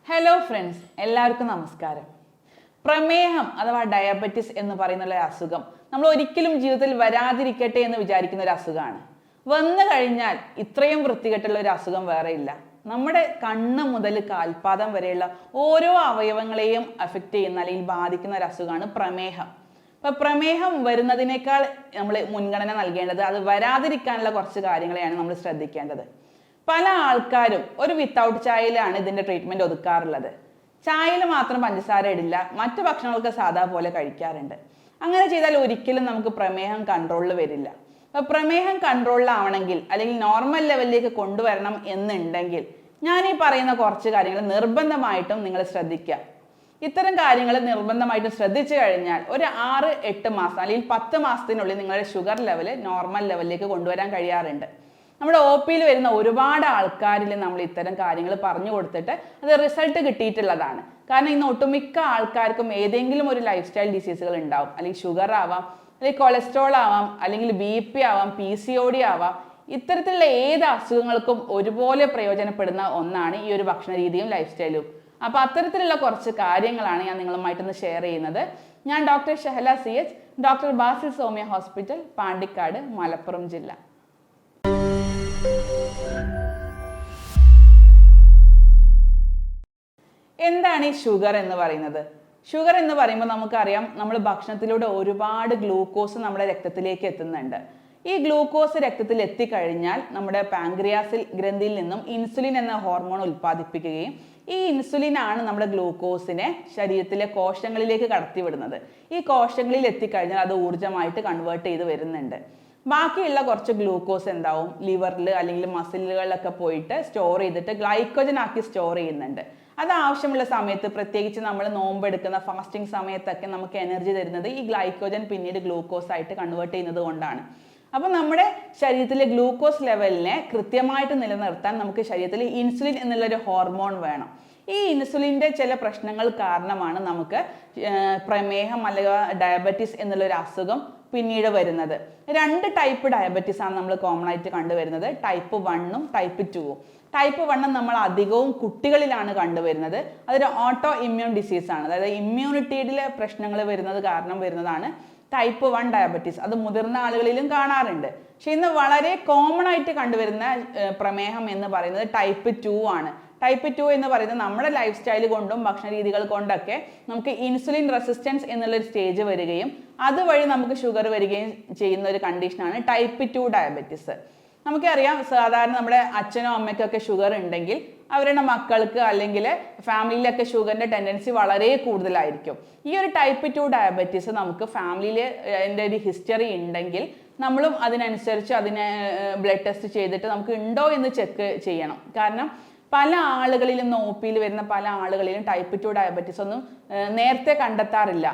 Hello friends, എല്ലാവർക്കും നമസ്കാരം. പ്രമേഹം അഥവാ ഡയബറ്റിസ് എന്ന് പറയുന്ന ഒരു അസുഖം നമ്മൾ ഒരിക്കലും ജീവിതത്തിൽ വരാതിരിക്കട്ടെ എന്ന് വിചാരിക്കുന്ന ഒരു അസുഖമാണ്. വന്നു കഴിഞ്ഞാൽ ഇത്രയും വൃത്തികെട്ടുള്ള ഒരു അസുഖം വേറെ ഇല്ല. നമ്മുടെ കണ്ണ് മുതൽ കാൽപാദം വരെയുള്ള ഓരോ അവയവങ്ങളെയും അഫക്റ്റ് ചെയ്യുന്ന അല്ലെങ്കിൽ ബാധിക്കുന്ന ഒരു അസുഖമാണ് പ്രമേഹം. അപ്പൊ പ്രമേഹം വരുന്നതിനേക്കാൾ നമ്മൾ മുൻഗണന നൽകേണ്ടത് അത് വരാതിരിക്കാനുള്ള കുറച്ച് കാര്യങ്ങളെയാണ് നമ്മൾ ശ്രദ്ധിക്കേണ്ടത്. പല ആൾക്കാരും ഒരു വിത്തൗട്ട് ചായയിലാണ് ഇതിന്റെ ട്രീറ്റ്മെന്റ് ഒതുക്കാറുള്ളത്. ചായയിൽ മാത്രം പഞ്ചസാര ഇടില്ല, മറ്റു ഭക്ഷണങ്ങളൊക്കെ സാധാ പോലെ കഴിക്കാറുണ്ട്. അങ്ങനെ ചെയ്താൽ ഒരിക്കലും നമുക്ക് പ്രമേഹം കൺട്രോളിൽ വരില്ല. അപ്പൊ പ്രമേഹം കൺട്രോളിലാവണമെങ്കിൽ അല്ലെങ്കിൽ നോർമൽ ലെവലിലേക്ക് കൊണ്ടുവരണം എന്നുണ്ടെങ്കിൽ ഞാൻ ഈ പറയുന്ന കുറച്ച് കാര്യങ്ങൾ നിർബന്ധമായിട്ടും നിങ്ങൾ ശ്രദ്ധിക്കുക. ഇത്തരം കാര്യങ്ങൾ നിർബന്ധമായിട്ടും ശ്രദ്ധിച്ചു കഴിഞ്ഞാൽ ഒരു 6-8 മാസം അല്ലെങ്കിൽ 10 മാസത്തിനുള്ളിൽ നിങ്ങളുടെ ഷുഗർ ലെവൽ നോർമൽ ലെവലിലേക്ക് കൊണ്ടുവരാൻ കഴിയാറുണ്ട്. നമ്മുടെ OP-യിൽ വരുന്ന ഒരുപാട് ആൾക്കാരിൽ നമ്മൾ ഇത്തരം കാര്യങ്ങൾ പറഞ്ഞു കൊടുത്തിട്ട് അത് റിസൾട്ട് കിട്ടിയിട്ടുള്ളതാണ്. കാരണം ഇന്ന് ഒട്ടുമിക്ക ആൾക്കാർക്കും ഏതെങ്കിലും ഒരു ലൈഫ് സ്റ്റൈൽ ഡിസീസുകൾ ഉണ്ടാവും. അല്ലെങ്കിൽ ഷുഗർ ആവാം, അല്ലെങ്കിൽ കൊളസ്ട്രോൾ ആവാം, അല്ലെങ്കിൽ BP ആവാം, PCOD ആവാം. ഇത്തരത്തിലുള്ള ഏത് അസുഖങ്ങൾക്കും ഒരുപോലെ പ്രയോജനപ്പെടുന്ന ഒന്നാണ് ഈ ഒരു ഭക്ഷണ രീതിയും ലൈഫ് സ്റ്റൈലും. അപ്പോൾ അത്തരത്തിലുള്ള കുറച്ച് കാര്യങ്ങളാണ് ഞാൻ നിങ്ങളുമായിട്ടൊന്ന് ഷെയർ ചെയ്യുന്നത്. ഞാൻ doctor Shahala CH, doctor Basil Soumya hospital, Pandikkad, Malappuram ജില്ല. എന്താണ് ഈ ഷുഗർ എന്ന് പറയുന്നത്? ഷുഗർ എന്ന് പറയുമ്പോൾ നമുക്കറിയാം, നമ്മൾ ഭക്ഷണത്തിലൂടെ ഒരുപാട് ഗ്ലൂക്കോസ് നമ്മുടെ രക്തത്തിലേക്ക് എത്തുന്നുണ്ട്. ഈ ഗ്ലൂക്കോസ് രക്തത്തിൽ എത്തിക്കഴിഞ്ഞാൽ നമ്മുടെ പാൻക്രിയാസിൽ ഗ്രന്ഥിയിൽ നിന്നും ഇൻസുലിൻ എന്ന ഹോർമോൺ ഉൽപ്പാദിപ്പിക്കുകയും ഈ ഇൻസുലിൻ ആണ് നമ്മുടെ ഗ്ലൂക്കോസിനെ ശരീരത്തിലെ കോശങ്ങളിലേക്ക് കടത്തിവിടുന്നത്. ഈ കോശങ്ങളിൽ എത്തിക്കഴിഞ്ഞാൽ അത് ഊർജ്ജമായിട്ട് കൺവേർട്ട് ചെയ്ത് വരുന്നുണ്ട്. ബാക്കിയുള്ള കുറച്ച് ഗ്ലൂക്കോസ് എന്താവും, ലിവറിൽ അല്ലെങ്കിൽ മസിലുകളിലൊക്കെ പോയിട്ട് സ്റ്റോർ ചെയ്തിട്ട് ഗ്ലൈക്കോജൻ ആക്കി സ്റ്റോർ ചെയ്യുന്നുണ്ട്. അത് ആവശ്യമുള്ള സമയത്ത്, പ്രത്യേകിച്ച് നമ്മൾ നോമ്പെടുക്കുന്ന ഫാസ്റ്റിംഗ് സമയത്തൊക്കെ നമുക്ക് എനർജി തരുന്നത് ഈ ഗ്ലൈക്കോജൻ പിന്നീട് ഗ്ലൂക്കോസ് ആയിട്ട് കൺവേർട്ട് ചെയ്യുന്നത് കൊണ്ടാണ്. അപ്പോൾ നമ്മുടെ ശരീരത്തിലെ ഗ്ലൂക്കോസ് ലെവലിനെ കൃത്യമായിട്ട് നിലനിർത്താൻ നമുക്ക് ശരീരത്തിൽ ഇൻസുലിൻ എന്നുള്ളൊരു ഹോർമോൺ വേണം. ഈ ഇൻസുലിൻ്റെ ചില പ്രശ്നങ്ങൾ കാരണമാണ് നമുക്ക് പ്രമേഹം അല്ലെങ്കിൽ ഡയബറ്റീസ് എന്നുള്ളൊരു അസുഖം പിന്നീട് വരുന്നത്. 2 ടൈപ്പ് ഡയബറ്റീസ് ആണ് നമ്മൾ കോമൺ ആയിട്ട് കണ്ടുവരുന്നത്, ടൈപ്പ് 1ഉം ടൈപ്പ് 2ഉം. ടൈപ്പ് 1 നമ്മൾ അധികവും കുട്ടികളിലാണ് കണ്ടുവരുന്നത്. അതൊരു ഓട്ടോ ഇമ്മ്യൂൺ ഡിസീസാണ്. അതായത് ഇമ്മ്യൂണിറ്റിയിലെ പ്രശ്നങ്ങൾ വരുന്നത് കാരണം വരുന്നതാണ് ടൈപ്പ് 1 ഡയബറ്റീസ്. അത് മുതിർന്ന ആളുകളിലും കാണാറുണ്ട്. പക്ഷെ ഇന്ന് വളരെ കോമൺ ആയിട്ട് കണ്ടുവരുന്ന പ്രമേഹം എന്ന് പറയുന്നത് ടൈപ്പ് 2 ആണ്. ടൈപ്പ് 2 എന്ന് പറയുന്നത് നമ്മുടെ ലൈഫ് സ്റ്റൈൽ കൊണ്ടും ഭക്ഷണ രീതികൾ കൊണ്ടൊക്കെ നമുക്ക് ഇൻസുലിൻ റെസിസ്റ്റൻസ് എന്നുള്ളൊരു സ്റ്റേജ് വരികയും അതുവഴി നമുക്ക് ഷുഗർ വരികയും ചെയ്യുന്ന ഒരു കണ്ടീഷനാണ് ടൈപ്പ് 2 ഡയബറ്റീസ്. നമുക്കറിയാം, സാധാരണ നമ്മുടെ അച്ഛനോ അമ്മയ്ക്കൊക്കെ ഷുഗർ ഉണ്ടെങ്കിൽ അവരുടെ മക്കൾക്ക് അല്ലെങ്കിൽ ഫാമിലിയിലൊക്കെ ഷുഗറിൻ്റെ ടെൻഡൻസി വളരെ കൂടുതലായിരിക്കും. ഈ ഒരു ടൈപ്പ് 2 ഡയബറ്റീസ് നമുക്ക് ഫാമിലിയിൽ അതിൻ്റെ ഒരു ഹിസ്റ്ററി ഉണ്ടെങ്കിൽ നമ്മളും അതിനനുസരിച്ച് അതിനെ ബ്ലഡ് ടെസ്റ്റ് ചെയ്തിട്ട് നമുക്ക് ഉണ്ടോ എന്ന് ചെക്ക് ചെയ്യണം. കാരണം പല ആളുകളിലും OP-യിൽ വരുന്ന പല ആളുകളിലും ടൈപ്പ് 2 ഡയബറ്റീസ് ഒന്നും നേരത്തെ കണ്ടെത്താറില്ല.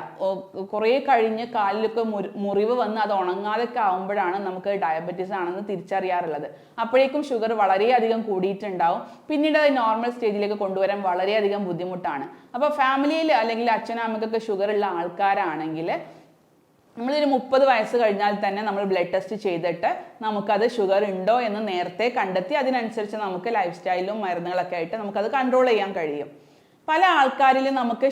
കുറേ കഴിഞ്ഞ് കാലിലൊക്കെ മുറിവ് വന്ന് അത് ഉണങ്ങാതൊക്കെ ആകുമ്പോഴാണ് നമുക്ക് ഡയബറ്റീസ് ആണെന്ന് തിരിച്ചറിയാറുള്ളത്. അപ്പോഴേക്കും ഷുഗർ വളരെയധികം കൂടിയിട്ടുണ്ടാവും. പിന്നീട് അത് നോർമൽ സ്റ്റേജിലേക്ക് കൊണ്ടുവരാൻ വളരെയധികം ബുദ്ധിമുട്ടാണ്. അപ്പോൾ ഫാമിലിയിൽ അല്ലെങ്കിൽ അച്ഛനും അമ്മയ്ക്കൊക്കെ ഷുഗർ ഉള്ള ആൾക്കാരാണെങ്കിൽ നമ്മളൊരു 30 വയസ്സ് കഴിഞ്ഞാൽ തന്നെ നമ്മൾ ബ്ലഡ് ടെസ്റ്റ് ചെയ്തിട്ട് നമുക്കത് ഷുഗർ ഉണ്ടോ എന്ന് നേരത്തെ കണ്ടെത്തി അതിനനുസരിച്ച് നമുക്ക് ലൈഫ് സ്റ്റൈലും മരുന്നുകളൊക്കെ ആയിട്ട് നമുക്കത് കൺട്രോൾ ചെയ്യാൻ കഴിയും. പല ആൾക്കാരിലും നമുക്ക്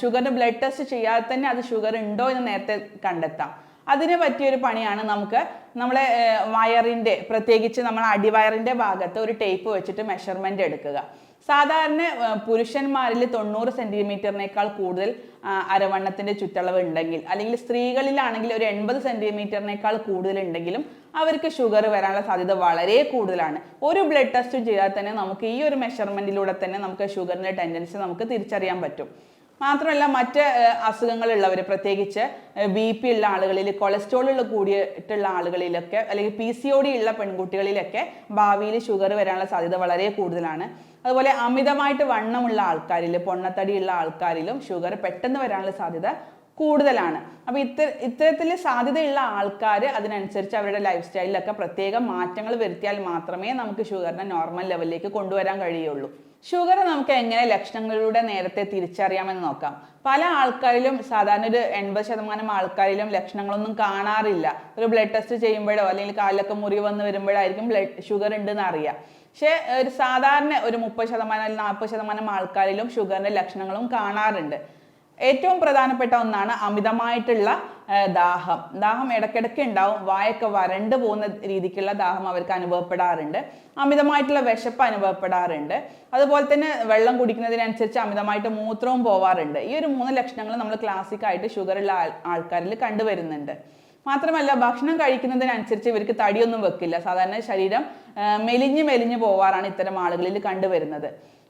ഷുഗറിൻ്റെ ബ്ലഡ് ടെസ്റ്റ് ചെയ്യാതെ തന്നെ അത് ഷുഗർ ഉണ്ടോ എന്ന് നേരത്തെ കണ്ടെത്താം. അതിന് പറ്റിയൊരു പണിയാണ് നമുക്ക് നമ്മളെ വയറിൻ്റെ, പ്രത്യേകിച്ച് നമ്മൾ അടിവയറിൻ്റെ ഭാഗത്ത് ഒരു ടേപ്പ് വെച്ചിട്ട് മെഷർമെൻ്റ് എടുക്കുക. സാധാരണ പുരുഷന്മാരിൽ 90 സെൻറ്റിമീറ്ററിനേക്കാൾ കൂടുതൽ അരവണ്ണത്തിൻ്റെ ചുറ്റളവ് ഉണ്ടെങ്കിൽ, അല്ലെങ്കിൽ സ്ത്രീകളിലാണെങ്കിൽ ഒരു 80 സെൻറ്റിമീറ്ററിനേക്കാൾ കൂടുതൽ ഉണ്ടെങ്കിലും അവർക്ക് ഷുഗർ വരാനുള്ള സാധ്യത വളരെ കൂടുതലാണ്. ഒരു ബ്ലഡ് ടെസ്റ്റ് ചെയ്താൽ തന്നെ നമുക്ക് ഈ ഒരു മെഷർമെൻറ്റിലൂടെ തന്നെ നമുക്ക് ഷുഗറിൻ്റെ ടെൻഡൻസി നമുക്ക് തിരിച്ചറിയാൻ പറ്റും. മാത്രമല്ല, മറ്റ് അസുഖങ്ങളുള്ളവർ, പ്രത്യേകിച്ച് BP ഉള്ള ആളുകളിൽ, കൊളസ്ട്രോൾ കൂടിയിട്ടുള്ള ആളുകളിലൊക്കെ, അല്ലെങ്കിൽ PCOD ഉള്ള പെൺകുട്ടികളിലൊക്കെ ഭാവിയിൽ ഷുഗർ വരാനുള്ള സാധ്യത വളരെ കൂടുതലാണ്. അതുപോലെ അമിതമായിട്ട് വണ്ണമുള്ള ആൾക്കാരിൽ, പൊണ്ണത്തടിയുള്ള ആൾക്കാരിലും ഷുഗർ പെട്ടെന്ന് വരാനുള്ള സാധ്യത കൂടുതലാണ്. അപ്പോൾ ഇത്തരത്തിൽ സാധ്യതയുള്ള ആൾക്കാർ അതിനനുസരിച്ച് അവരുടെ ലൈഫ് സ്റ്റൈലിലൊക്കെ പ്രത്യേക മാറ്റങ്ങൾ വരുത്തിയാൽ മാത്രമേ നമുക്ക് ഷുഗറിനെ നോർമൽ ലെവലിലേക്ക് കൊണ്ടുവരാൻ കഴിയുള്ളൂ. ഷുഗർ നമുക്ക് എങ്ങനെ ലക്ഷണങ്ങളിലൂടെ നേരത്തെ തിരിച്ചറിയാമെന്ന് നോക്കാം. പല ആൾക്കാരിലും, സാധാരണ ഒരു 80% ആൾക്കാരിലും ലക്ഷണങ്ങളൊന്നും കാണാറില്ല. ഒരു ബ്ലഡ് ടെസ്റ്റ് ചെയ്യുമ്പോഴോ അല്ലെങ്കിൽ കാലിലൊക്കെ മുറിവ് വന്ന് വരുമ്പോഴായിരിക്കും ഷുഗർ ഉണ്ടെന്ന് അറിയാം. പക്ഷേ ഒരു സാധാരണ ഒരു 30% അല്ലെങ്കിൽ 40% ആൾക്കാരിലും ഷുഗറിന്റെ ലക്ഷണങ്ങളും കാണാറുണ്ട്. ഏറ്റവും പ്രധാനപ്പെട്ട ഒന്നാണ് അമിതമായിട്ടുള്ള ദാഹം ഇടയ്ക്കിടയ്ക്ക് ഉണ്ടാവും. വായൊക്കെ വരണ്ടു പോകുന്ന രീതിക്കുള്ള ദാഹം അവർക്ക് അനുഭവപ്പെടാറുണ്ട്. അമിതമായിട്ടുള്ള വിശപ്പ് അനുഭവപ്പെടാറുണ്ട്. അതുപോലെ തന്നെ വെള്ളം കുടിക്കുന്നതിനനുസരിച്ച് അമിതമായിട്ട് മൂത്രവും പോവാറുണ്ട്. ഈ ഒരു 3 ലക്ഷണങ്ങൾ നമ്മൾ ക്ലാസിക്കായിട്ട് ഷുഗറുള്ള ആൾക്കാരിൽ കണ്ടുവരുന്നുണ്ട്. മാത്രമല്ല ഭക്ഷണം കഴിക്കുന്നതിനനുസരിച്ച് ഇവർക്ക് തടിയൊന്നും വെക്കില്ല. സാധാരണ ശരീരം മെലിഞ്ഞു പോവാറാണ് ഇത്തരം ആളുകളിൽ കണ്ടുവരുന്നത്.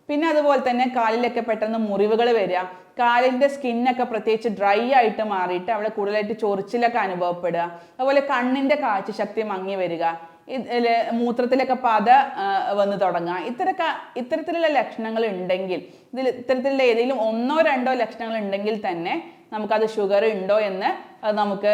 പിന്നെ അതുപോലെ തന്നെ കാലിലൊക്കെ പെട്ടെന്ന് മുറിവുകൾ വരിക, കാലിൻ്റെ സ്കിന്നൊക്കെ പ്രത്യേകിച്ച് ഡ്രൈ ആയിട്ട് മാറിയിട്ട് അവിടെ കൂടുതലായിട്ട് ചൊറിച്ചിലൊക്കെ അനുഭവപ്പെടുക, അതുപോലെ കണ്ണിൻ്റെ കാഴ്ചശക്തി മങ്ങി വരിക, മൂത്രത്തിലൊക്കെ പത വന്ന് തുടങ്ങുക. ഇത്തരത്തിലുള്ള ലക്ഷണങ്ങൾ ഉണ്ടെങ്കിൽ, ഇത്തരത്തിലുള്ള ഏതെങ്കിലും 1-2 ലക്ഷണങ്ങൾ ഉണ്ടെങ്കിൽ തന്നെ നമുക്കത് ഷുഗർ ഉണ്ടോ എന്ന് നമുക്ക്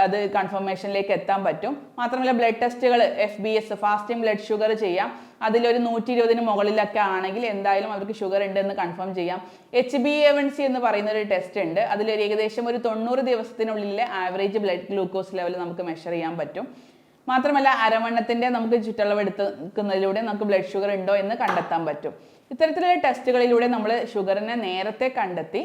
അത് കൺഫർമേഷനിലേക്ക് എത്താൻ പറ്റും. മാത്രമല്ല ബ്ലഡ് ടെസ്റ്റുകൾ FBS ഫാസ്റ്റിംഗ് ബ്ലഡ് ഷുഗർ ചെയ്യാം. അതിലൊരു 120 മുകളിലൊക്കെ ആണെങ്കിൽ എന്തായാലും അവർക്ക് ഷുഗർ ഉണ്ടെന്ന് കൺഫേം ചെയ്യാം. HbA1c എന്ന് പറയുന്ന ഒരു ടെസ്റ്റ് ഉണ്ട്. അതിലൊരു ഏകദേശം ഒരു 90 ദിവസത്തിനുള്ളിലെ ആവറേജ് ബ്ലഡ് ഗ്ലൂക്കോസ് ലെവൽ നമുക്ക് മെഷർ ചെയ്യാൻ പറ്റും. മാത്രമല്ല അരവണ്ണത്തിൻ്റെ നമുക്ക് ചുറ്റളവ് എടുക്കുന്നതിലൂടെ നമുക്ക് ബ്ലഡ് ഷുഗർ ഉണ്ടോ എന്ന് കണ്ടെത്താൻ പറ്റും. ഇത്തരത്തിലുള്ള ടെസ്റ്റുകളിലൂടെ നമ്മൾ ഷുഗറിനെ നേരത്തെ കണ്ടെത്തി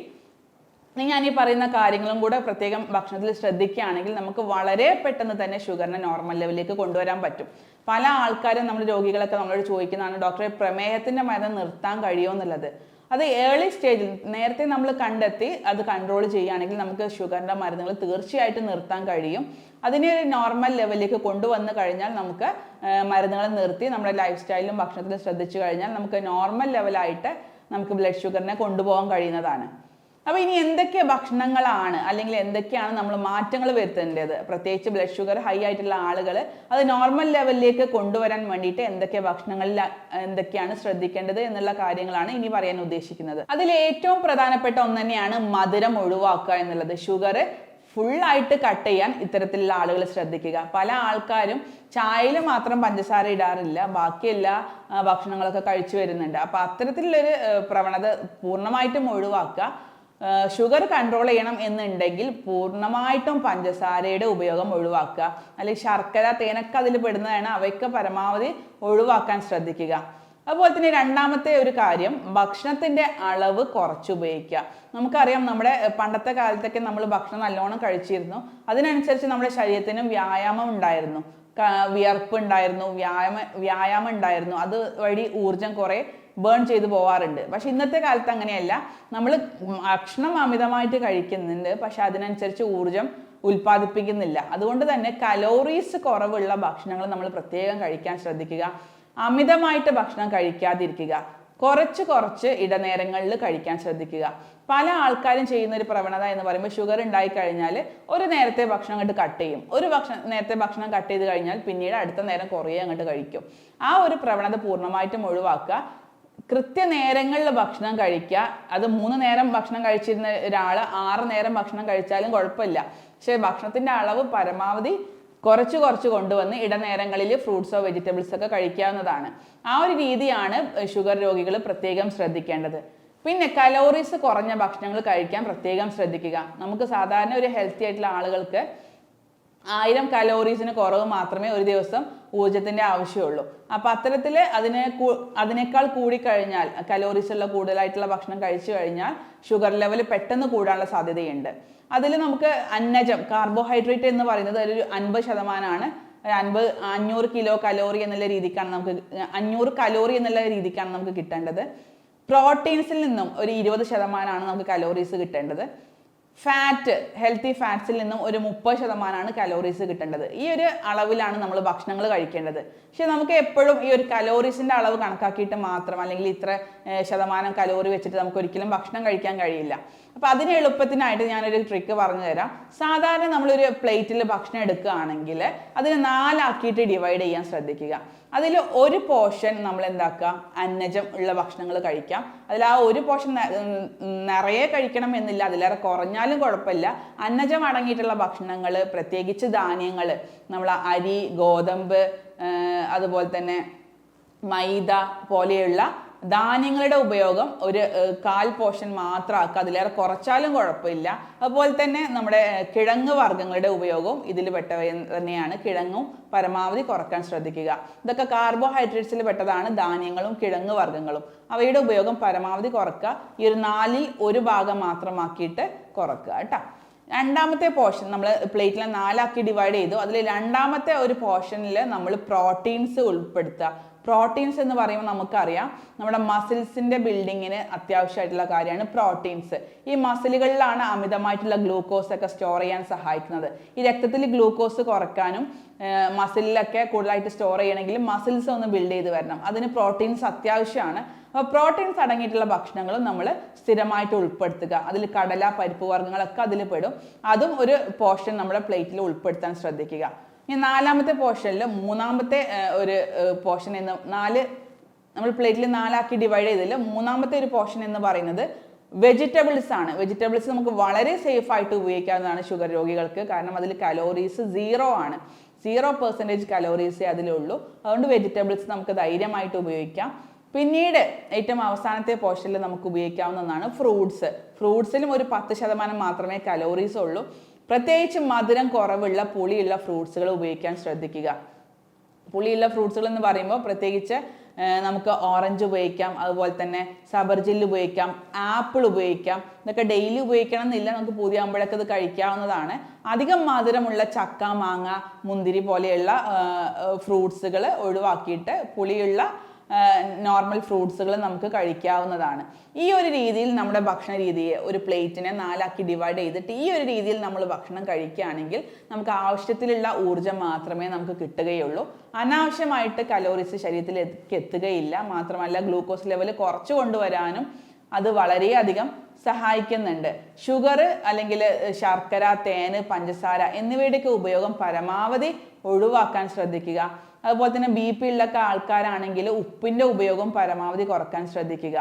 ഞാൻ ഈ പറയുന്ന കാര്യങ്ങളും കൂടെ പ്രത്യേകം ഭക്ഷണത്തിൽ ശ്രദ്ധിക്കുകയാണെങ്കിൽ നമുക്ക് വളരെ പെട്ടെന്ന് തന്നെ ഷുഗറിനെ നോർമൽ ലെവലിലേക്ക് കൊണ്ടുവരാൻ പറ്റും. പല ആൾക്കാരും നമ്മൾ രോഗികളൊക്കെ നമ്മളോട് ചോദിക്കുന്നതാണ്, ഡോക്ടറെ പ്രമേഹത്തിൻ്റെ മരുന്ന് നിർത്താൻ കഴിയുമോ എന്നുള്ളത്. അത് ഏർലി സ്റ്റേജിൽ നേരത്തെ നമ്മൾ കണ്ടെത്തി അത് കൺട്രോൾ ചെയ്യുകയാണെങ്കിൽ നമുക്ക് ഷുഗറിൻ്റെ മരുന്നുകൾ തീർച്ചയായിട്ടും നിർത്താൻ കഴിയും. അതിനെ ഒരു നോർമൽ ലെവലിലേക്ക് കൊണ്ടുവന്ന് കഴിഞ്ഞാൽ നമുക്ക് മരുന്നുകൾ നിർത്തി നമ്മുടെ ലൈഫ് സ്റ്റൈലിലും ഭക്ഷണത്തിലും ശ്രദ്ധിച്ചു കഴിഞ്ഞാൽ നമുക്ക് നോർമൽ ലെവലായിട്ട് നമുക്ക് ബ്ലഡ് ഷുഗറിനെ കൊണ്ടുപോകാൻ കഴിയുന്നതാണ്. അപ്പോൾ ഇനി എന്തൊക്കെ ഭക്ഷണങ്ങളാണ് അല്ലെങ്കിൽ എന്തൊക്കെയാണ് നമ്മൾ മാറ്റങ്ങൾ വരുത്തേണ്ടത്, പ്രത്യേകിച്ച് ബ്ലഡ് ഷുഗർ ഹൈ ആയിട്ടുള്ള ആളുകൾ അത് നോർമൽ ലെവലിലേക്ക് കൊണ്ടുവരാൻ വേണ്ടിയിട്ട് എന്തൊക്കെ ഭക്ഷണങ്ങളിൽ എന്തൊക്കെയാണ് ശ്രദ്ധിക്കേണ്ടത് എന്നുള്ള കാര്യങ്ങളാണ് ഇനി പറയാൻ ഉദ്ദേശിക്കുന്നത്. അതിൽ ഏറ്റവും പ്രധാനപ്പെട്ട ഒന്ന് തന്നെയാണ് മധുരം ഒഴിവാക്കുക എന്നുള്ളത്. ഷുഗർ ഫുള്ളായിട്ട് കട്ട് ചെയ്യാൻ ഇത്തരത്തിലുള്ള ആളുകൾ ശ്രദ്ധിക്കുക. പല ആൾക്കാരും ചായയിൽ മാത്രം പഞ്ചസാര ഇടാറില്ല, ബാക്കി എല്ലാ ഭക്ഷണങ്ങളൊക്കെ കഴിച്ചു വരുന്നുണ്ട്. അപ്പോൾ അത്തരത്തിലുള്ളൊരു പ്രവണത പൂർണ്ണമായിട്ടും ഒഴിവാക്കുക. ഷുഗർ കൺട്രോൾ ചെയ്യണം എന്നുണ്ടെങ്കിൽ പൂർണ്ണമായിട്ടും പഞ്ചസാരയുടെ ഉപയോഗം ഒഴിവാക്കുക. അല്ലെങ്കിൽ ശർക്കര, തേനൊക്കെ അതിൽ പെടുന്നതാണ്, അവയ്ക്ക് പരമാവധി ഒഴിവാക്കാൻ ശ്രദ്ധിക്കുക. അതുപോലെ തന്നെ രണ്ടാമത്തെ ഒരു കാര്യം ഭക്ഷണത്തിൻ്റെ അളവ് കുറച്ച് ഉപയോഗിക്കുക. നമുക്കറിയാം നമ്മുടെ പണ്ടത്തെ കാലത്തൊക്കെ നമ്മൾ ഭക്ഷണം നല്ലോണം കഴിച്ചിരുന്നു. അതിനനുസരിച്ച് നമ്മുടെ ശരീരത്തിനും വ്യായാമം ഉണ്ടായിരുന്നു, വിയർപ്പ് ഉണ്ടായിരുന്നു, വ്യായാമം ഉണ്ടായിരുന്നു. അത് വഴി ഊർജം കുറേ ബേൺ ചെയ്ത് പോവാറുണ്ട്. പക്ഷെ ഇന്നത്തെ കാലത്ത് അങ്ങനെയല്ല. നമ്മൾ ഭക്ഷണം അമിതമായിട്ട് കഴിക്കുന്നുണ്ട്, പക്ഷെ അതിനനുസരിച്ച് ഊർജം ഉൽപ്പാദിപ്പിക്കുന്നില്ല. അതുകൊണ്ട് തന്നെ കലോറീസ് കുറവുള്ള ഭക്ഷണങ്ങൾ നമ്മൾ പ്രത്യേകം കഴിക്കാൻ ശ്രദ്ധിക്കുക. അമിതമായിട്ട് ഭക്ഷണം കഴിക്കാതിരിക്കുക. കുറച്ച് ഇടനേരങ്ങളിൽ കഴിക്കാൻ ശ്രദ്ധിക്കുക. പല ആൾക്കാരും ചെയ്യുന്ന ഒരു പ്രവണത എന്ന് പറയുമ്പോൾ ഷുഗർ ഉണ്ടായി കഴിഞ്ഞാൽ ഒരു നേരത്തെ ഭക്ഷണം അങ്ങോട്ട് കട്ട് ചെയ്യും. നേരത്തെ ഭക്ഷണം കട്ട് ചെയ്ത് കഴിഞ്ഞാൽ പിന്നീട് അടുത്ത നേരം കുറേ അങ്ങോട്ട് കഴിക്കും. ആ ഒരു പ്രവണത പൂർണ്ണമായിട്ടും ഒഴിവാക്കുക. കൃത്യനേരങ്ങളിൽ ഭക്ഷണം കഴിക്കുക. അത് 3 നേരം ഭക്ഷണം കഴിച്ചിരുന്ന ഒരാൾ 6 നേരം ഭക്ഷണം കഴിച്ചാലും കുഴപ്പമില്ല. പക്ഷേ ഭക്ഷണത്തിൻ്റെ അളവ് പരമാവധി കുറച്ച് കൊണ്ടുവന്ന് ഇടനേരങ്ങളിൽ ഫ്രൂട്ട്സോ വെജിറ്റബിൾസോ ഒക്കെ കഴിക്കാവുന്നതാണ്. ആ ഒരു രീതിയാണ് ഷുഗർ രോഗികൾ പ്രത്യേകം ശ്രദ്ധിക്കേണ്ടത്. പിന്നെ കലോറീസ് കുറഞ്ഞ ഭക്ഷണങ്ങൾ കഴിക്കാൻ പ്രത്യേകം ശ്രദ്ധിക്കുക. നമുക്ക് സാധാരണ ഒരു ഹെൽത്തി ആയിട്ടുള്ള ആളുകൾക്ക് 1000 കലോറീസിന് കുറവ് മാത്രമേ ഒരു ദിവസം ഊർജത്തിൻ്റെ ആവശ്യമുള്ളൂ. അപ്പോൾ അത്തരത്തിൽ അതിനേക്കാൾ കൂടിക്കഴിഞ്ഞാൽ കലോറീസ് ഉള്ള കൂടുതലായിട്ടുള്ള ഭക്ഷണം കഴിച്ചു കഴിഞ്ഞാൽ ഷുഗർ ലെവൽ പെട്ടെന്ന് കൂടാനുള്ള സാധ്യതയുണ്ട്. അതിൽ നമുക്ക് അന്നജം, കാർബോഹൈഡ്രേറ്റ് എന്ന് പറയുന്നത് ഒരു 50%. 500 കിലോ കലോറി എന്നുള്ള രീതിക്കാണ് നമുക്ക് 500 കലോറി എന്നുള്ള രീതിക്കാണ് നമുക്ക് കിട്ടേണ്ടത്. പ്രോട്ടീൻസിൽ നിന്നും ഒരു 20% നമുക്ക് കലോറീസ് കിട്ടേണ്ടത്. ഫാറ്റ്, ഹെൽത്തി ഫാറ്റ്സിൽ നിന്നും ഒരു 30% കലോറീസ് കിട്ടേണ്ടത്. ഈ ഒരു അളവിലാണ് നമ്മൾ ഭക്ഷണങ്ങൾ കഴിക്കേണ്ടത്. പക്ഷെ നമുക്ക് എപ്പോഴും ഈ ഒരു കലോറീസിൻ്റെ അളവ് കണക്കാക്കിയിട്ട് മാത്രം അല്ലെങ്കിൽ ഇത്ര ശതമാനം കലോറി വെച്ചിട്ട് നമുക്ക് ഒരിക്കലും ഭക്ഷണം കഴിക്കാൻ കഴിയില്ല. അപ്പോൾ അതിന് എളുപ്പത്തിനായിട്ട് ഞാനൊരു ട്രിക്ക് പറഞ്ഞു തരാം. സാധാരണ നമ്മളൊരു പ്ലേറ്റിൽ ഭക്ഷണം എടുക്കുകയാണെങ്കിൽ അതിന് 4 ആക്കിയിട്ട് ഡിവൈഡ് ചെയ്യാൻ ശ്രദ്ധിക്കുക. അതിൽ ഒരു പോർഷൻ നമ്മൾ എന്താക്കുക, അന്നജം ഉള്ള ഭക്ഷണങ്ങൾ കഴിക്കാം. അതിൽ ആ ഒരു പോർഷൻ നിറയെ കഴിക്കണം എന്നില്ല, അതിലേറെ കുറഞ്ഞാലും കുഴപ്പമില്ല. അന്നജം അടങ്ങിയിട്ടുള്ള ഭക്ഷണങ്ങൾ, പ്രത്യേകിച്ച് ധാന്യങ്ങൾ, നമ്മൾ അരി, ഗോതമ്പ്, അതുപോലെ തന്നെ മൈദ പോലെയുള്ള ധാന്യങ്ങളുടെ ഉപയോഗം ഒരു കാൽ പോർഷൻ മാത്രം ആക്കുക, അതിലേറെ കുറച്ചാലും കുഴപ്പമില്ല. അതുപോലെ തന്നെ നമ്മുടെ കിഴങ്ങ് വർഗ്ഗങ്ങളുടെ ഉപയോഗവും ഇതിൽ പെട്ടവ തന്നെയാണ്. കിഴങ്ങും പരമാവധി കുറക്കാൻ ശ്രദ്ധിക്കുക. ഇതൊക്കെ കാർബോഹൈഡ്രേറ്റ്സിൽ പെട്ടതാണ്, ധാന്യങ്ങളും കിഴങ്ങ് വർഗ്ഗങ്ങളും. അവയുടെ ഉപയോഗം പരമാവധി കുറക്കുക. ഈ ഒരു 1/4 ഭാഗം മാത്രമാക്കിയിട്ട് കുറക്കുക കേട്ടോ. രണ്ടാമത്തെ പോർഷൻ നമ്മൾ പ്ലേറ്റിൽ 4 ഡിവൈഡ് ചെയ്തു. അതിൽ രണ്ടാമത്തെ ഒരു പോർഷനിൽ നമ്മൾ പ്രോട്ടീൻസ് ഉൾപ്പെടുത്തുക. പ്രോട്ടീൻസ് എന്ന് പറയുമ്പോൾ നമുക്കറിയാം നമ്മുടെ മസിൽസിന്റെ ബിൽഡിങ്ങിന് അത്യാവശ്യമായിട്ടുള്ള കാര്യമാണ് പ്രോട്ടീൻസ്. ഈ മസിലുകളിലാണ് അമിതമായിട്ടുള്ള ഗ്ലൂക്കോസ് ഒക്കെ സ്റ്റോർ ചെയ്യാൻ സഹായിക്കുന്നത്. ഈ രക്തത്തിൽ ഗ്ലൂക്കോസ് കുറയ്ക്കാനും മസിലിലൊക്കെ കൂടുതലായിട്ട് സ്റ്റോർ ചെയ്യണമെങ്കിൽ മസിൽസ് ഒന്ന് ബിൽഡ് ചെയ്ത് വരണം. അതിന് പ്രോട്ടീൻസ് അത്യാവശ്യമാണ്. അപ്പോൾ പ്രോട്ടീൻസ് അടങ്ങിയിട്ടുള്ള ഭക്ഷണങ്ങളും നമ്മൾ സ്ഥിരമായിട്ട് ഉൾപ്പെടുത്തുക. അതിൽ കടല, പരിപ്പ് വർഗ്ഗങ്ങളൊക്കെ അതിൽ പെടും. അതും ഒരു പോർഷൻ നമ്മുടെ പ്ലേറ്റിൽ ഉൾപ്പെടുത്താൻ ശ്രദ്ധിക്കുക. ഇനി നാലാമത്തെ പോർഷനിൽ മൂന്നാമത്തെ ഒരു പോർഷൻ നമ്മൾ പ്ലേറ്റിൽ 4 ഡിവൈഡ് ചെയ്തതിൽ മൂന്നാമത്തെ ഒരു പോർഷൻ എന്ന് പറയുന്നത് വെജിറ്റബിൾസ് ആണ്. വെജിറ്റബിൾസ് നമുക്ക് വളരെ സേഫ് ആയിട്ട് ഉപയോഗിക്കാവുന്നതാണ് ഷുഗർ രോഗികൾക്ക്. കാരണം അതിൽ കലോറീസ് 0 ആണ്. 0% കലോറീസേ അതിലുള്ളൂ. അതുകൊണ്ട് വെജിറ്റബിൾസ് നമുക്ക് ധൈര്യമായിട്ട് ഉപയോഗിക്കാം. പിന്നീട് ഏറ്റവും അവസാനത്തെ പോർഷനിൽ നമുക്ക് ഉപയോഗിക്കാവുന്നതാണ് ഫ്രൂട്ട്സ്. ഫ്രൂട്ട്സിലും ഒരു 10% മാത്രമേ കലോറീസ് ഉള്ളൂ. പ്രത്യേകിച്ച് മധുരം കുറവുള്ള പുളിയുള്ള ഫ്രൂട്ട്സുകൾ ഉപയോഗിക്കാൻ ശ്രദ്ധിക്കുക. പുളിയുള്ള ഫ്രൂട്ട്സുകൾ എന്ന് പറയുമ്പോൾ പ്രത്യേകിച്ച് നമുക്ക് ഓറഞ്ച് ഉപയോഗിക്കാം, അതുപോലെ തന്നെ സബർജിൽ ഉപയോഗിക്കാം, ആപ്പിൾ ഉപയോഗിക്കാം. ഇതൊക്കെ ഡെയിലി ഉപയോഗിക്കണം എന്നില്ല, നമുക്ക് പൂതിയാകുമ്പോഴൊക്കെ ഇത് കഴിക്കാവുന്നതാണ്. അധികം മധുരമുള്ള ചക്ക, മാങ്ങ, മുന്തിരി പോലെയുള്ള ഫ്രൂട്ട്സുകൾ ഒഴിവാക്കിയിട്ട് പുളിയുള്ള നോർമൽ ഫ്രൂട്ട്സുകൾ നമുക്ക് കഴിക്കാവുന്നതാണ്. ഈ ഒരു രീതിയിൽ നമ്മുടെ ഭക്ഷണ രീതിയെ ഒരു പ്ലേറ്റിനെ 4 ഡിവൈഡ് ചെയ്തിട്ട് ഈ ഒരു രീതിയിൽ നമ്മൾ ഭക്ഷണം കഴിക്കുകയാണെങ്കിൽ നമുക്ക് ആവശ്യത്തിലുള്ള ഊർജ്ജം മാത്രമേ നമുക്ക് കിട്ടുകയുള്ളൂ. അനാവശ്യമായിട്ട് കലോറീസ് ശരീരത്തിലേക്ക് എത്തുകയില്ല. മാത്രമല്ല ഗ്ലൂക്കോസ് ലെവൽ കുറച്ചു കൊണ്ടുവരാനും അത് വളരെയധികം സഹായിക്കുന്നുണ്ട്. ഷുഗർ അല്ലെങ്കിൽ ശർക്കര, തേന്, പഞ്ചസാര എന്നിവയുടെയൊക്കെ ഉപയോഗം പരമാവധി ഒഴിവാക്കാൻ ശ്രദ്ധിക്കുക. അതുപോലെ തന്നെ BP ഉള്ളൊക്കെ ആൾക്കാരാണെങ്കിൽ ഉപ്പിൻ്റെ ഉപയോഗം പരമാവധി കുറക്കാൻ ശ്രദ്ധിക്കുക.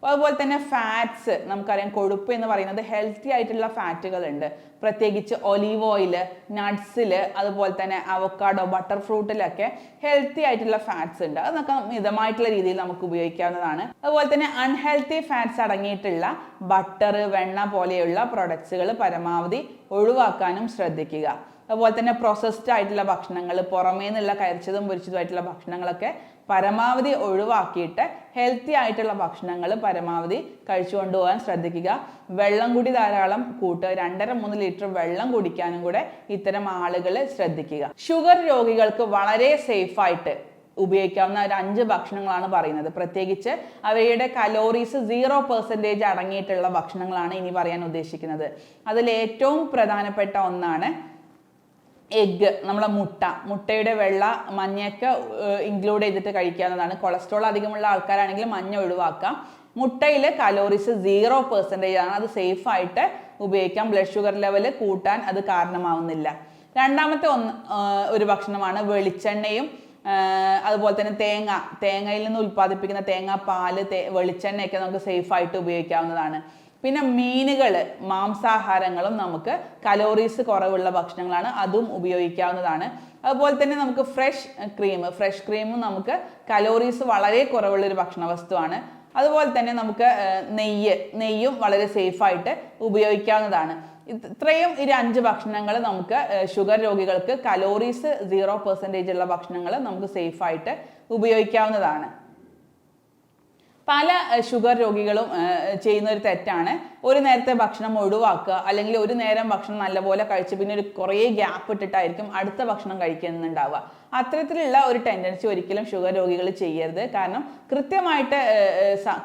അതുപോലെ തന്നെ ഫാറ്റ്സ്, നമുക്കറിയാം കൊഴുപ്പ് എന്ന് പറയുന്നത് ഹെൽത്തി ആയിട്ടുള്ള ഫാറ്റുകളുണ്ട്. പ്രത്യേകിച്ച് ഒലീവ് ഓയിൽ, നട്ട്സിൽ, അതുപോലെ തന്നെ അവക്കാഡോ, ബട്ടർ ഫ്രൂട്ടിലൊക്കെ ഹെൽത്തി ആയിട്ടുള്ള ഫാറ്റ്സ് ഉണ്ട്. അതൊക്കെ മിതമായിട്ടുള്ള രീതിയിൽ നമുക്ക് ഉപയോഗിക്കാവുന്നതാണ്. അതുപോലെ തന്നെ അൺഹെൽത്തി ഫാറ്റ്സ് അടങ്ങിയിട്ടുള്ള ബട്ടർ, വെണ്ണ പോലെയുള്ള പ്രൊഡക്ട്സുകൾ പരമാവധി ഒഴിവാക്കാനും ശ്രദ്ധിക്കുക. അതുപോലെ തന്നെ പ്രോസസ്ഡ് ആയിട്ടുള്ള ഭക്ഷണങ്ങൾ, പുറമേ നിന്നുള്ള കരിച്ചതും പൊരിച്ചതുമായിട്ടുള്ള ഭക്ഷണങ്ങളൊക്കെ പരമാവധി ഒഴിവാക്കിയിട്ട് ഹെൽത്തി ആയിട്ടുള്ള ഭക്ഷണങ്ങൾ പരമാവധി കഴിച്ചു കൊണ്ടുപോകാൻ ശ്രദ്ധിക്കുക. വെള്ളം കൂടി ധാരാളം കൂട്ടുക. 2.5-3 ലിറ്റർ വെള്ളം കുടിക്കാനും കൂടെ ഇത്തരം ആളുകൾ ശ്രദ്ധിക്കുക. ഷുഗർ രോഗികൾക്ക് വളരെ സേഫായിട്ട് ഉപയോഗിക്കാവുന്ന ഒരു 5 ഭക്ഷണങ്ങളാണ് പറയുന്നത്. പ്രത്യേകിച്ച് അവയുടെ കലോറീസ് 0% അടങ്ങിയിട്ടുള്ള ഭക്ഷണങ്ങളാണ് ഇനി പറയാൻ ഉദ്ദേശിക്കുന്നത്. അതിൽ ഏറ്റവും പ്രധാനപ്പെട്ട ഒന്നാണ് എഗ്ഗ്, നമ്മളെ മുട്ടയുടെ വെള്ള, മഞ്ഞയൊക്കെ ഇൻക്ലൂഡ് ചെയ്തിട്ട് കഴിക്കാവുന്നതാണ്. കൊളസ്ട്രോൾ അധികമുള്ള ആൾക്കാരാണെങ്കിൽ മഞ്ഞ ഒഴിവാക്കാം. മുട്ടയിൽ കലോറീസ് 0% ആണ്. അത് സേഫായിട്ട് ഉപയോഗിക്കാം. ബ്ലഡ് ഷുഗർ ലെവൽ കൂട്ടാൻ അത് കാരണമാവുന്നില്ല. രണ്ടാമത്തെ ഒരു ഭക്ഷണമാണ് വെളിച്ചെണ്ണയും അതുപോലെ തന്നെ തേങ്ങയിൽ നിന്ന് ഉൽപ്പാദിപ്പിക്കുന്ന തേങ്ങാപ്പാല്, വെളിച്ചെണ്ണയൊക്കെ നമുക്ക് സേഫായിട്ട് ഉപയോഗിക്കാവുന്നതാണ്. പിന്നെ മീനുകൾ, മാംസാഹാരങ്ങളും നമുക്ക് കലോറീസ് കുറവുള്ള ഭക്ഷണങ്ങളാണ്, അതും ഉപയോഗിക്കാവുന്നതാണ്. അതുപോലെ തന്നെ നമുക്ക് ഫ്രഷ് ക്രീമും നമുക്ക് കലോറീസ് വളരെ കുറവുള്ളൊരു ഭക്ഷണ വസ്തുവാണ്. അതുപോലെ തന്നെ നമുക്ക് നെയ്യും വളരെ സേഫായിട്ട് ഉപയോഗിക്കാവുന്നതാണ്. ഇത്രയും ഈ 5 ഭക്ഷണങ്ങൾ നമുക്ക് ഷുഗർ രോഗികൾക്ക് കലോറീസ് 0% ഉള്ള ഭക്ഷണങ്ങൾ നമുക്ക് സേഫായിട്ട് ഉപയോഗിക്കാവുന്നതാണ്. പല ഷുഗർ രോഗികളും ചെയ്യുന്ന ഒരു തെറ്റാണ് ഒരു നേരത്തെ ഭക്ഷണം ഒഴിവാക്കുക, അല്ലെങ്കിൽ ഒരു നേരം ഭക്ഷണം നല്ലപോലെ കഴിച്ച് പിന്നെ കുറേ ഗ്യാപ്പ് ഇട്ടിട്ടായിരിക്കും അടുത്ത ഭക്ഷണം കഴിക്കുന്നുണ്ടാവുക. അത്തരത്തിലുള്ള ഒരു ടെൻഡൻസി ഒരിക്കലും ഷുഗർ രോഗികൾ ചെയ്യരുത്. കാരണം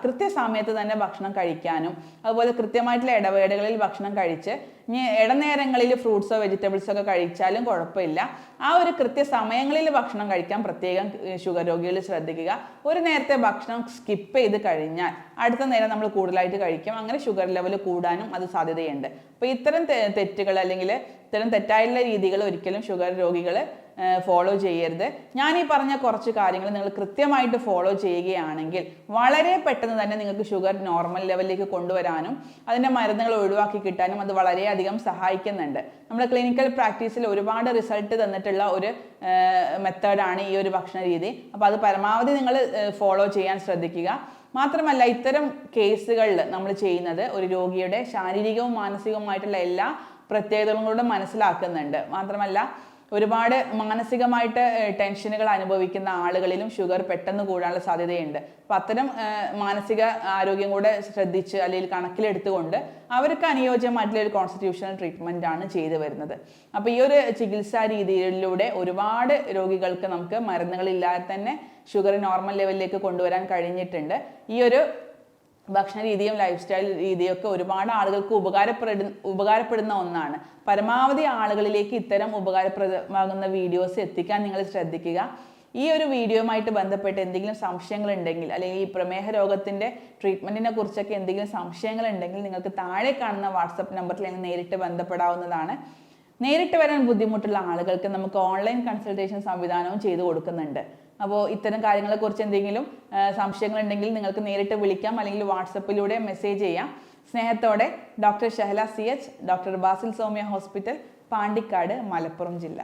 കൃത്യസമയത്ത് തന്നെ ഭക്ഷണം കഴിക്കാനും അതുപോലെ കൃത്യമായിട്ടുള്ള ഇടവേളകളിൽ ഭക്ഷണം കഴിച്ച് ഇനി ഇടനേരങ്ങളിൽ ഫ്രൂട്ട്സോ വെജിറ്റബിൾസോ ഒക്കെ കഴിച്ചാലും കുഴപ്പമില്ല. ആ ഒരു കൃത്യസമയങ്ങളിൽ ഭക്ഷണം കഴിക്കാൻ പ്രത്യേകം ഷുഗർ രോഗികൾ ശ്രദ്ധിക്കുക. ഒരു നേരത്തെ ഭക്ഷണം സ്കിപ്പ് ചെയ്ത് കഴിഞ്ഞാൽ അടുത്ത നേരം നമ്മൾ കൂടുതലായിട്ട് കഴിക്കും. അങ്ങനെ ഷുഗർ ലെവൽ കൂടാനും അത് സാധ്യതയുണ്ട്. അപ്പോൾ ഇത്തരം തെറ്റുകൾ അല്ലെങ്കിൽ ഇത്തരം തെറ്റായുള്ള രീതികൾ ഒരിക്കലും ഷുഗർ രോഗികൾ ഫോളോ ചെയ്യരുത്. ഞാൻ ഈ പറഞ്ഞ കുറച്ച് കാര്യങ്ങൾ നിങ്ങൾ കൃത്യമായിട്ട് ഫോളോ ചെയ്യുകയാണെങ്കിൽ വളരെ പെട്ടെന്ന് തന്നെ നിങ്ങൾക്ക് ഷുഗർ നോർമൽ ലെവലിലേക്ക് കൊണ്ടുവരാനും അതിൻ്റെ മരുന്നുകൾ ഒഴിവാക്കി കിട്ടാനും അത് വളരെയധികം സഹായിക്കുന്നുണ്ട്. നമ്മുടെ ക്ലിനിക്കൽ പ്രാക്ടീസിൽ ഒരുപാട് റിസൾട്ട് തന്നിട്ടുള്ള ഒരു മെത്തേഡാണ് ഈ ഒരു ഭക്ഷണ രീതി. അപ്പോൾ അത് പരമാവധി നിങ്ങൾ ഫോളോ ചെയ്യാൻ ശ്രദ്ധിക്കുക. മാത്രമല്ല ഇത്തരം കേസുകളിൽ നമ്മൾ ചെയ്യുന്നത് ഒരു രോഗിയുടെ ശാരീരികവും മാനസികവുമായിട്ടുള്ള എല്ലാ പ്രത്യേകതകളും മനസ്സിലാക്കുന്നുണ്ട്. മാത്രമല്ല ഒരുപാട് മാനസികമായിട്ട് ടെൻഷനുകൾ അനുഭവിക്കുന്ന ആളുകളിലും ഷുഗർ പെട്ടെന്ന് കൂടാനുള്ള സാധ്യതയുണ്ട്. അപ്പം അത്തരം മാനസിക ആരോഗ്യം കൂടെ ശ്രദ്ധിച്ച് അല്ലെങ്കിൽ കണക്കിലെടുത്തുകൊണ്ട് അവർക്ക് അനുയോജ്യമായിട്ടുള്ള ഒരു കോൺസ്റ്റിറ്റ്യൂഷണൽ ട്രീറ്റ്മെൻ്റ് ആണ് ചെയ്തു വരുന്നത്. അപ്പോൾ ഈ ഒരു ചികിത്സാ രീതിയിലൂടെ ഒരുപാട് രോഗികൾക്ക് നമുക്ക് മരുന്നുകളില്ലാതെ തന്നെ ഷുഗർ നോർമൽ ലെവലിലേക്ക് കൊണ്ടുവരാൻ കഴിഞ്ഞിട്ടുണ്ട്. ഈ ഒരു ഭക്ഷണ രീതിയും ലൈഫ് സ്റ്റൈൽ രീതിയൊക്കെ ഒരുപാട് ആളുകൾക്ക് ഉപകാരപ്പെടുന്ന ഒന്നാണ്. പരമാവധി ആളുകളിലേക്ക് ഇത്തരം ഉപകാരപ്രദമാകുന്ന വീഡിയോസ് എത്തിക്കാൻ നിങ്ങൾ ശ്രദ്ധിക്കുക. ഈ ഒരു വീഡിയോയുമായിട്ട് ബന്ധപ്പെട്ട് എന്തെങ്കിലും സംശയങ്ങൾ ഉണ്ടെങ്കിൽ അല്ലെങ്കിൽ ഈ പ്രമേഹ രോഗത്തിൻ്റെ ട്രീറ്റ്മെൻറ്റിനെ കുറിച്ചൊക്കെ എന്തെങ്കിലും സംശയങ്ങൾ ഉണ്ടെങ്കിൽ നിങ്ങൾക്ക് താഴെ കാണുന്ന വാട്സപ്പ് നമ്പറിൽ നിങ്ങൾ നേരിട്ട് ബന്ധപ്പെടാവുന്നതാണ്. നേരിട്ട് വരാൻ ബുദ്ധിമുട്ടുള്ള ആളുകൾക്ക് നമുക്ക് ഓൺലൈൻ കൺസൾട്ടേഷൻ സംവിധാനവും ചെയ്തു കൊടുക്കുന്നുണ്ട്. അപ്പോൾ ഇത്തരം കാര്യങ്ങളെക്കുറിച്ച് എന്തെങ്കിലും സംശയങ്ങളുണ്ടെങ്കിൽ നിങ്ങൾക്ക് നേരിട്ട് വിളിക്കാം അല്ലെങ്കിൽ വാട്സപ്പിലൂടെ മെസ്സേജ് ചെയ്യാം. സ്നേഹത്തോടെ doctor Shahala CH, doctor Basil Soumya hospital, Pandikkad, Malappuram ജില്ല.